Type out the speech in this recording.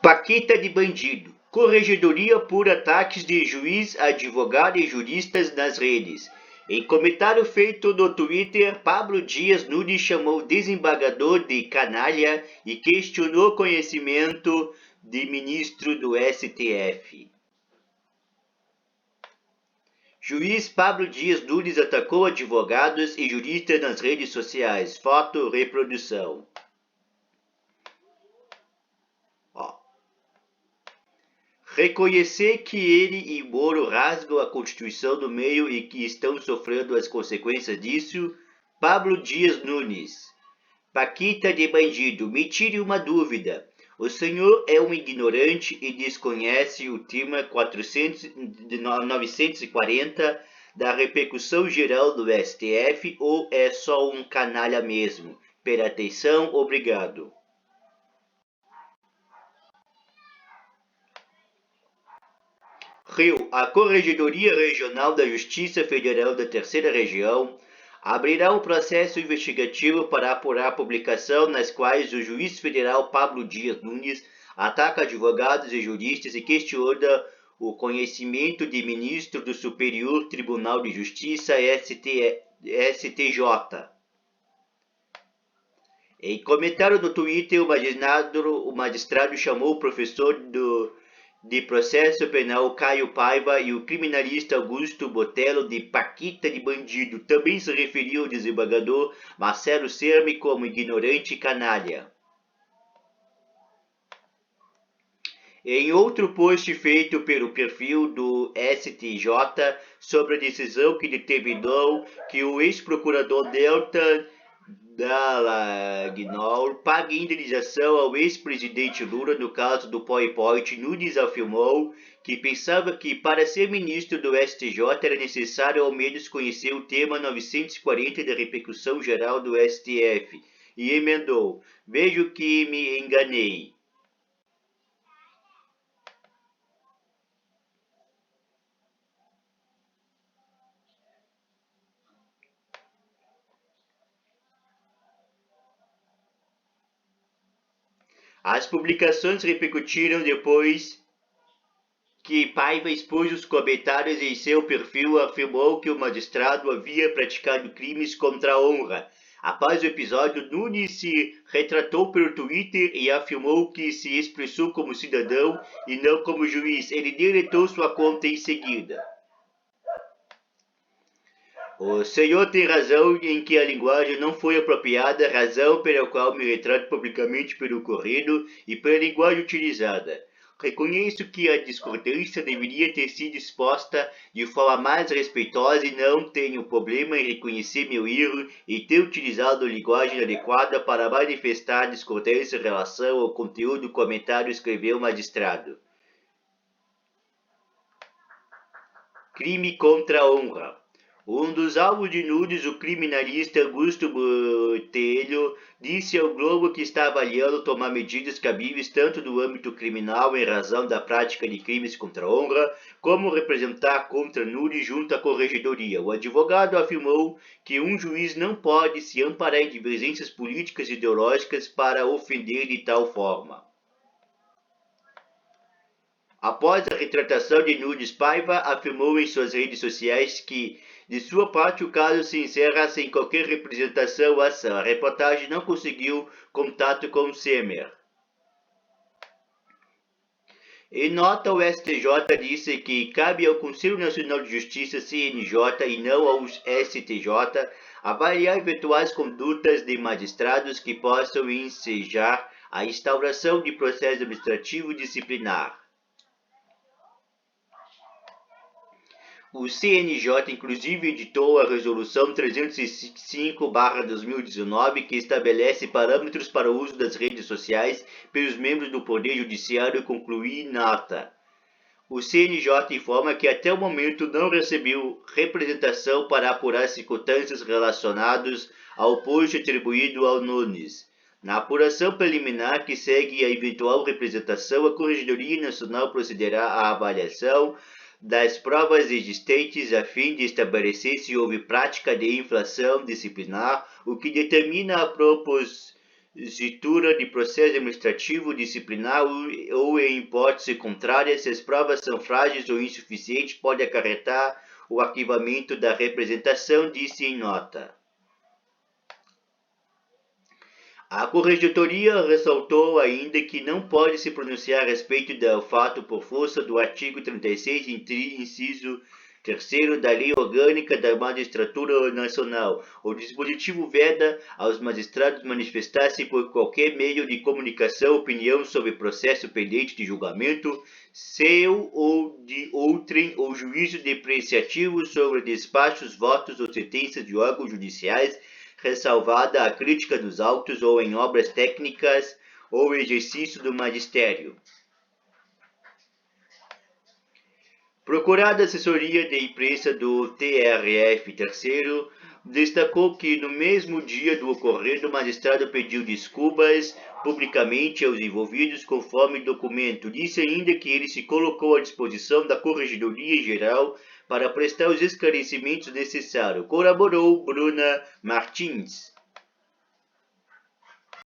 Paquita de bandido. Corregedoria por ataques de juiz, advogado e juristas nas redes. Em comentário feito no Twitter, Pablo Dias Nunes chamou desembargador de canalha e questionou conhecimento de ministro do STF. Juiz Pablo Dias Nunes atacou advogados e juristas nas redes sociais. Foto reprodução. Reconhecer que ele e Moro rasgam a Constituição do meio e que estão sofrendo as consequências disso, Pablo Dias Nunes. Paquita de bandido, me tire uma dúvida. O senhor é um ignorante e desconhece o tema 940 da repercussão geral do STF ou é só um canalha mesmo? Pela atenção, obrigado. Rio, a Corregedoria Regional da Justiça Federal da Terceira Região abrirá um processo investigativo para apurar a publicação nas quais o juiz federal Pablo Dias Nunes ataca advogados e juristas e questiona o conhecimento de ministro do Superior Tribunal de Justiça STJ. Em comentário no Twitter, o magistrado chamou o professor de processo penal Caio Paiva e o criminalista Augusto Botelho de Paquita de bandido. Também se referiu ao desembargador Marcelo Sermi como ignorante e canalha. Em outro post feito pelo perfil do STJ sobre a decisão que determinou que o ex-procurador Deltan Dallagnol pague indenização ao ex-presidente Lula no caso do PowerPoint, Nunes afirmou que pensava que para ser ministro do STJ era necessário ao menos conhecer o tema 940 da repercussão geral do STF e emendou: vejo que me enganei. As publicações repercutiram depois que Paiva expôs os comentários em seu perfil, afirmou que o magistrado havia praticado crimes contra a honra. Após o episódio, Nunes se retratou pelo Twitter e afirmou que se expressou como cidadão e não como juiz. Ele deletou sua conta em seguida. O senhor tem razão em que a linguagem não foi apropriada, razão pela qual me retrato publicamente pelo ocorrido e pela linguagem utilizada. Reconheço que a discordância deveria ter sido exposta de forma mais respeitosa e não tenho problema em reconhecer meu erro e ter utilizado a linguagem adequada para manifestar discordância em relação ao conteúdo do comentário, escreveu o magistrado. Crime contra a honra. Um dos alvos de Nunes, o criminalista Augusto Botelho, disse ao Globo que está avaliando tomar medidas cabíveis tanto no âmbito criminal em razão da prática de crimes contra a honra, como representar contra Nunes junto à corregedoria. O advogado afirmou que um juiz não pode se amparar em divergências políticas e ideológicas para ofender de tal forma. Após a retratação de Nunes, Paiva afirmou em suas redes sociais que, de sua parte, o caso se encerra sem qualquer representação ou ação. A reportagem não conseguiu contato com Semer. Em nota, o STJ disse que cabe ao Conselho Nacional de Justiça, CNJ, e não ao STJ, avaliar eventuais condutas de magistrados que possam ensejar a instauração de processo administrativo disciplinar. O CNJ, inclusive, editou a Resolução 305/2019, que estabelece parâmetros para o uso das redes sociais pelos membros do Poder Judiciário, e conclui nota. O CNJ informa que até o momento não recebeu representação para apurar circunstâncias relacionadas ao posto atribuído ao Nunes. Na apuração preliminar que segue a eventual representação, a Corregedoria Nacional procederá à avaliação das provas existentes a fim de estabelecer se houve prática de infração disciplinar, o que determina a proposição de processo administrativo disciplinar ou, em hipótese contrária, se as provas são frágeis ou insuficientes, pode acarretar o arquivamento da representação, disse em nota. A Corregedoria ressaltou ainda que não pode se pronunciar a respeito do fato por força do artigo 36, inciso 3º da Lei Orgânica da Magistratura Nacional. O dispositivo veda aos magistrados manifestar-se por qualquer meio de comunicação opinião sobre processo pendente de julgamento, seu ou de outrem, ou juízo depreciativo sobre despachos, votos ou sentenças de órgãos judiciais, ressalvada a crítica dos autos ou em obras técnicas ou exercício do magistério. Procurada assessoria de imprensa do TRF3 destacou que no mesmo dia do ocorrido o magistrado pediu desculpas publicamente aos envolvidos conforme documento. Disse ainda que ele se colocou à disposição da Corregedoria Geral para prestar os esclarecimentos necessários. Colaborou Bruna Martins.